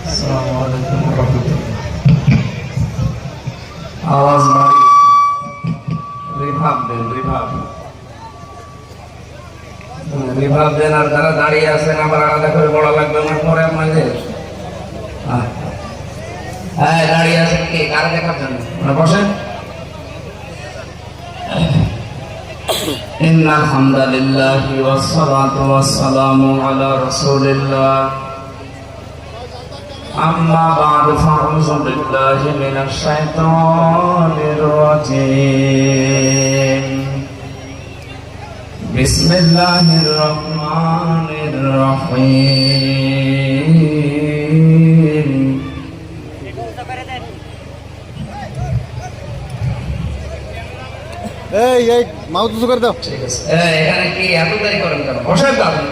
আসসালামু আলাইকুম ওয়া রাহমাতুল্লাহ। আওয়াজ বাড়ি রিভাব দেন, রিভাব দেন। আর যারা দাঁড়িয়ে আছেন আবার আলাদা করে বড় লাগবে আমার পরে আপনাদের। হ্যাঁ, দাঁড়িয়ে আছেন কি কারা দেখার জন্য? বসেন। ইন্নাল হামদালিল্লাহি ওয়াস সালাতু ওয়াস সালামু আলা রাসূলিল্লাহ। আম্মা বা'দু ফাউযু বিল্লাহি মিনাশ শাইতানির রাজীম। বিসমিল্লাহির রহমানির রহিম। এই মাউথ উঁচু করে দাও। ঠিক আছে, এখানে কি এত দেরি করেন কেন? বসেন তো আপনি।